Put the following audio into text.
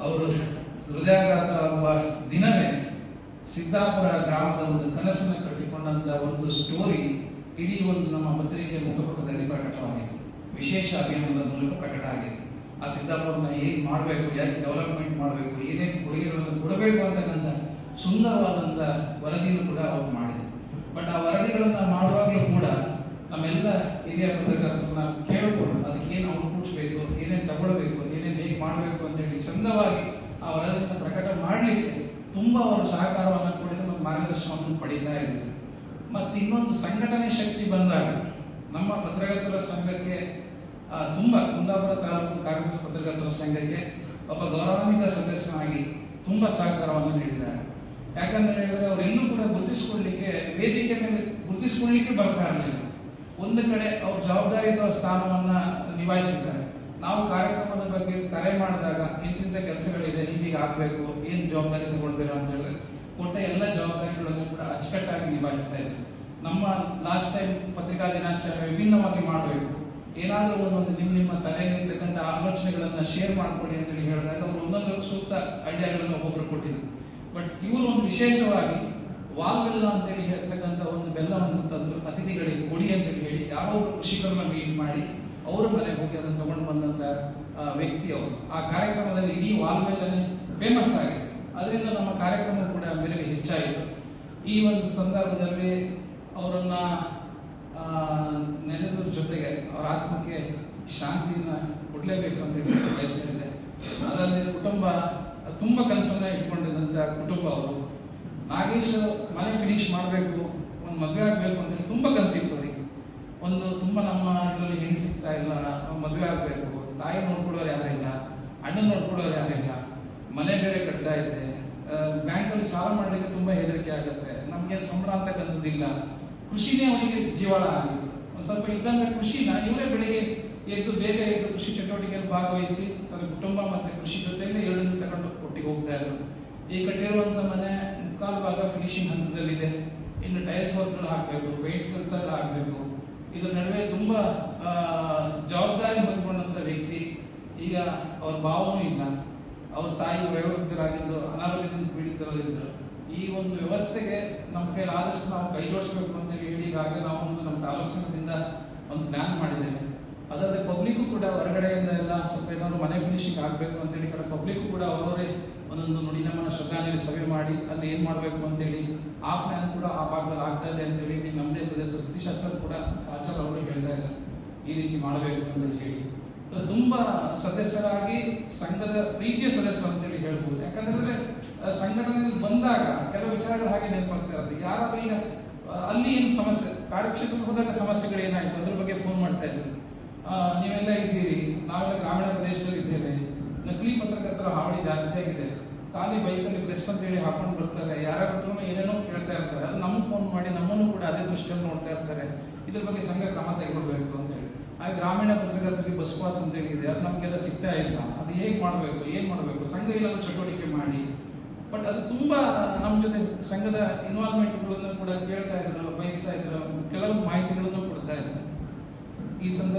ಅವರು ಹೃದಯಾಘಾತ ಆಗುವ ದಿನವೇ ಸಿದ್ದಾಪುರ ಗ್ರಾಮದ ಒಂದು ಕನಸನ್ನು ಕಟ್ಟಿಕೊಂಡಂತ ಒಂದು ಸ್ಟೋರಿ ಇಡೀ ಒಂದು ನಮ್ಮ ಪತ್ರಿಕೆಯ ಮುಖಪುಟದಲ್ಲಿ ಪ್ರಕಟವಾಗಿದೆ. ವಿಶೇಷ ಅಭಿಯಾನದ ಮೂಲಕ ಪ್ರಕಟ ಆಗಿದೆ. ಆ ಸಿದ್ದಾಪುರನ ಹೇಗೆ ಮಾಡಬೇಕು, ಯಾಕೆ ಡೆವಲಪ್ಮೆಂಟ್ ಮಾಡಬೇಕು, ಏನೇನು ಕೊಡುಗೆಗಳನ್ನು ಕೊಡಬೇಕು ಅಂತಕ್ಕಂಥ ಸುಂದರವಾದಂಥ ವರದಿಯನ್ನು ಕೂಡ ಅವರು ಮಾಡಿದರು. ಬಟ್ ಆ ವರದಿಗಳನ್ನು ಮಾಡುವಾಗಲೂ ಕೂಡ ನಮ್ಮೆಲ್ಲ ಹಿರಿಯ ಪತ್ರಕರ್ತರನ್ನ ಕೇಳಿಕೊಂಡು ಅದಕ್ಕೆ ಏನು ಔಟ್ಪುಟ್ಸ್ ಬೇಕು, ಏನೇನು ತಗೊಳ್ಬೇಕು, ಏನೇನು ಹೇಗೆ ಮಾಡಬೇಕು ಅಂತ ಹೇಳಿ ಚಂದವಾಗಿ ಆ ವರದಿಯನ್ನು ಪ್ರಕಟ ಮಾಡಲಿಕ್ಕೆ ತುಂಬ ಅವರು ಸಹಕಾರವನ್ನು ಕೊಡಿದ ಮತ್ತು ಮಾರ್ಗದರ್ಶನವನ್ನು ಪಡೀತಾ ಇದ್ದಾರೆ. ಮತ್ತು ಇನ್ನೊಂದು ಸಂಘಟನೆ ಶಕ್ತಿ ಬಂದಾಗ ನಮ್ಮ ಪತ್ರಕರ್ತರ ಸಂಘಕ್ಕೆ ಕುಂದಾಪುರ ತಾಲೂಕು ಕಾರ್ಮಿಕ ಪತ್ರಕರ್ತರ ಸಂಘಕ್ಕೆ ಒಬ್ಬ ಗೌರವಾನ್ವಿತ ಸದಸ್ಯನಾಗಿ ತುಂಬ ಸಹಕಾರವನ್ನು ನೀಡಿದ್ದಾರೆ. ಯಾಕಂತ ಹೇಳಿದ್ರೆ ಅವರೆಲ್ಲೂ ಕೂಡ ಗುರುತಿಸಿಕೊಳ್ಳಲಿಕ್ಕೆ ವೇದಿಕೆ ಮೇಲೆ ಗುರುತಿಸಿಕೊಳ್ಳಲಿಕ್ಕೆ ಬರ್ತಾ ಇರಲಿಲ್ಲ. ಒಂದು ಕಡೆ ಅವ್ರ ಜವಾಬ್ದಾರಿಯುತ ಸ್ಥಾನವನ್ನ ನಿಭಾಯಿಸಿದ್ದಾರೆ. ನಾವು ಕಾರ್ಯಕ್ರಮದ ಬಗ್ಗೆ ಕರೆ ಮಾಡಿದಾಗ ಇಂತಿಂಥ ಕೆಲಸಗಳಿದೆ, ಹೀಗೆ ಆಗಬೇಕು, ಏನು ಜವಾಬ್ದಾರಿ ತಗೊಳ್ತೀರಾ ಅಂತ ಹೇಳಿದ್ರೆ ಕೊಟ್ಟ ಎಲ್ಲ ಜವಾಬ್ದಾರಿಗಳನ್ನು ಕೂಡ ಅಚ್ಚುಕಟ್ಟಾಗಿ ನಿಭಾಯಿಸ್ತಾ ಇದ್ದಾರೆ. ನಮ್ಮ ಲಾಸ್ಟ್ ಟೈಮ್ ಪತ್ರಿಕಾ ದಿನಾಚರಣೆ ವಿಭಿನ್ನವಾಗಿ ಮಾಡಬೇಕು, ಏನಾದರೂ ಒಂದೊಂದು ನಿಮ್ಮ ತಲೆಯಲ್ಲಿರ್ತಕ್ಕಂಥ ಆಲೋಚನೆಗಳನ್ನು ಶೇರ್ ಮಾಡ್ಕೊಳ್ಳಿ ಅಂತೇಳಿ ಹೇಳಿದಾಗ ಅವರು ಒಂದೊಂದು ಸೂಕ್ತ ಐಡಿಯಾಗಳನ್ನು ಒಬ್ಬೊಬ್ಬರು ಕೊಟ್ಟಿದ್ರು. ಬಟ್ ಇವರು ಒಂದು ವಿಶೇಷವಾಗಿ ವಾಲ್ಬೆಲ್ಲ ಅಂತೇಳಿ ಹೇಳ್ತಕ್ಕಂಥ ಒಂದು ಬೆಲ್ಲವನ್ನು ತಂದು ಅತಿಥಿಗಳಿಗೆ ಕೊಡಿ ಅಂತೇಳಿ ಹೇಳಿ ಯಾವ ಕೃಷಿಕರನ್ನ ಮೀಟ್ ಮಾಡಿ ಅವರ ಮನೆಗೆ ಹೋಗಿ ಅದನ್ನು ತಗೊಂಡು ಬಂದಂಥ ವ್ಯಕ್ತಿ ಅವರು. ಆ ಕಾರ್ಯಕ್ರಮದಲ್ಲಿ ಇಡೀ ವಾಲ್ಬೆಲ್ಲನೇ ಫೇಮಸ್ ಆಗಿದೆ. ಅದರಿಂದ ನಮ್ಮ ಕಾರ್ಯಕ್ರಮ ಕೂಡ ಮೆರುಗು ಹೆಚ್ಚಾಯಿತು. ಈ ಒಂದು ಸಂದರ್ಭದಲ್ಲಿ ಅವರನ್ನ ನೆನೆದ್ರ ಜೊತೆಗೆ ಅವರ ಆತ್ಮಕ್ಕೆ ಶಾಂತಿಯನ್ನ ಕೊಡಲೇಬೇಕು ಅಂತ ಹೇಳಿ ಬಯಸ್ತಿದ್ದೆ. ಅದಲ್ಲದೆ ಕುಟುಂಬ ತುಂಬ ಕನಸನ್ನ ಇಟ್ಕೊಂಡಿದ್ದಂಥ ಕುಟುಂಬ ಅವರು. ನಾಗೇಶ್ ಮನೆ ಫಿನಿಶ್ ಮಾಡಬೇಕು, ಒಂದು ಮದುವೆ ಆಗಬೇಕು ಅಂತ ಹೇಳಿ ತುಂಬ ಕನಸಿತ್ತು ಅವ್ರಿಗೆ. ಒಂದು ತುಂಬ ನಮ್ಮ ಇದರಲ್ಲಿ ಹೆಣ್ಣು ಸಿಗ್ತಾ ಇಲ್ಲ, ಮದುವೆ ಆಗಬೇಕು, ತಾಯಿ ನೋಡ್ಕೊಳ್ಳೋರು ಯಾರಿಲ್ಲ, ಅಣ್ಣನ ನೋಡ್ಕೊಳ್ಳೋರು ಯಾರಿಲ್ಲ, ಮನೆ ಬೇರೆ ಕಟ್ತಾ ಇದ್ದೆ, ಬ್ಯಾಂಕಲ್ಲಿ ಸಾಲ ಮಾಡಲಿಕ್ಕೆ ತುಂಬ ಹೆದರಿಕೆ ಆಗುತ್ತೆ, ನಮಗೆ ಸಂಬಳ ಅಂತಕ್ಕಂಥದ್ದಿಲ್ಲ. ಕೃಷಿನೇ ಅವರಿಗೆ ಜೀವಾಳ ಆಗಿತ್ತು. ಒಂದು ಸ್ವಲ್ಪ ಇದ್ದಂಥ ಕೃಷಿನ ಇವರೇ ಬೆಳಿಗ್ಗೆ ಬೇಗ ಎದ್ದು ಕೃಷಿ ಚಟುವಟಿಕೆಯಲ್ಲಿ ಭಾಗವಹಿಸಿ ತನ್ನ ಕುಟುಂಬ ಮತ್ತು ಕೃಷಿ ಜೊತೆಗೆ ಎರಡನ್ನು ತಗೊಂಡು ಒಟ್ಟಿಗೆ ಹೋಗ್ತಾ ಇದ್ರು. ಈ ಕಟ್ಟಿರುವಂಥ ಮನೆ ಮುಕ್ಕಾಲು ಭಾಗ ಫಿನಿಶಿಂಗ್ ಹಂತದಲ್ಲಿದೆ. ಇನ್ನು ಟೈಲ್ಸ್ ವರ್ಕ್ಗಳು ಹಾಕಬೇಕು, ಪೇಂಟ್ ಕೆಲಸಗಳು ಆಗಬೇಕು. ಇದರ ನಡುವೆ ತುಂಬ ಜವಾಬ್ದಾರಿ ಹೊಂದ್ಕೊಂಡಂಥ ವ್ಯಕ್ತಿ. ಈಗ ಅವ್ರ ಭಾವನೂ ಇಲ್ಲ. ಅವ್ರ ತಾಯಿ ವಯೋವೃದ್ಧರಾಗಿದ್ದು ಅನಾರೋಗ್ಯದಿಂದ ಪೀಡಿತರಾಗಿದ್ದರು. ಈ ಒಂದು ವ್ಯವಸ್ಥೆಗೆ ನಮ್ಮ ಕೈಲಿ ಆದಷ್ಟು ನಾವು ಕೈ ಜೋಡಿಸ್ಬೇಕು ಅಂತ ಹೇಳಿ ಈಗಾಗಲೇ ನಾವು ನಮ್ಮ ತಾಲೂಕು ಸಂಘದಿಂದ ಒಂದು ಪ್ಲಾನ್ ಮಾಡಿದ್ದೇವೆ. ಅದಲ್ಲದೆ ಪಬ್ಲಿಕ್ಕು ಕೂಡ ಹೊರಗಡೆಯಿಂದ ಎಲ್ಲ ಸ್ವಲ್ಪ ಏನಾದ್ರು ಮನೆ ಫಿನಿಶಿಂಗ್ ಆಗಬೇಕು ಅಂತೇಳಿ ಕಡೆ ಪಬ್ಲಿಕ್ಕು ಕೂಡ ಅವರವರೇ ಒಂದೊಂದು ನುಡಿ ನಮ್ಮನ್ನ ಶ್ರದ್ಧಾಂಜಲಿ ಸಭೆ ಮಾಡಿ ಅಲ್ಲಿ ಏನು ಮಾಡಬೇಕು ಅಂತೇಳಿ ಆ ಪ್ಲಾನ್ ಕೂಡ ಆ ಭಾಗದಲ್ಲಿ ಆಗ್ತಾ ಇದೆ ಅಂತೇಳಿ ನಮ್ಮದೇ ಸದಸ್ಯ ಸತೀಶ್ ಕೂಡ ಆಚಾರ್ ಅವರು ಹೇಳ್ತಾ ಇದ್ದಾರೆ ಈ ರೀತಿ ಮಾಡಬೇಕು ಅಂತ ಹೇಳಿ. ತುಂಬ ಸದಸ್ಯರಾಗಿ ಸಂಘದ ಪ್ರೀತಿಯ ಸದಸ್ಯರು ಅಂತೇಳಿ ಹೇಳ್ಬೋದು. ಯಾಕಂತಂದ್ರೆ ಸಂಘಟನೆಯಲ್ಲಿ ಬಂದಾಗ ಕೆಲವು ವಿಚಾರಗಳು ಹಾಗೆ ನೆನಪಾಗ್ತಾ ಇರುತ್ತೆ. ಯಾರಾದ್ರೂ ಈಗ ಅಲ್ಲಿ ಏನು ಸಮಸ್ಯೆ, ಕಾರ್ಯಕ್ಷೇತ್ರಕ್ಕೆ ಹೋದಾಗ ಸಮಸ್ಯೆಗಳೇನಾಯ್ತು ಅದ್ರ ಬಗ್ಗೆ ಫೋನ್ ಮಾಡ್ತಾ ಇದ್ರು. ನೀವೆಲ್ಲ ಇದ್ದೀರಿ, ನಾವೆಲ್ಲ ಗ್ರಾಮೀಣ ಪ್ರದೇಶದಲ್ಲಿ ಇದ್ದೇವೆ, ನಕಲಿ ಪತ್ರಕರ್ತರ ಹಾವಳಿ ಜಾಸ್ತಿ ಆಗಿದೆ, ಖಾಲಿ ಬೈಕಲ್ಲಿ ಪ್ರೆಸ್ ಅಂತ ಹೇಳಿ ಹಾಕೊಂಡು ಬರ್ತಾರೆ, ಯಾರ ಹತ್ರನೂ ಏನೇನೋ ಕೇಳ್ತಾ ಇರ್ತಾರೆ, ಅದು ನಮಗೆ ಫೋನ್ ಮಾಡಿ ನಮ್ಮನ್ನು ಕೂಡ ಅದೇ ದೃಷ್ಟಿಯಲ್ಲಿ ನೋಡ್ತಾ ಇರ್ತಾರೆ, ಇದ್ರ ಬಗ್ಗೆ ಸಂಘ ಕ್ರಮ ತೆಗೆದುಕೊಳ್ಬೇಕು ಅಂತೇಳಿ. ಹಾಗೆ ಗ್ರಾಮೀಣ ಪತ್ರಕರ್ತರಿಗೆ ಬಸ್ ಪಾಸ್ ಅಂತ ಹೇಳಿದೆ, ಅದು ನಮಗೆಲ್ಲ ಸಿಗ್ತಾ ಇಲ್ಲ, ಅದು ಹೇಗೆ ಮಾಡಬೇಕು, ಏನು ಮಾಡಬೇಕು, ಸಂಘ ಇಲ್ಲದ ಚಟುವಟಿಕೆ ಮಾಡಿ. ಬಟ್ ಅದು ತುಂಬ ನಮ್ಮ ಜೊತೆ ಸಂಘದ ಇನ್ವಾಲ್ವ್ಮೆಂಟ್ಗಳನ್ನು ಕೂಡ ಕೇಳ್ತಾ ಇದ್ರು, ಬಯಸ್ತಾ ಇದ್ರು, ಕೆಲವು ಮಾಹಿತಿಗಳನ್ನು ಕೊಡ್ತಾ ಇದ್ರು. ಈ ಸಂದರ್ಭ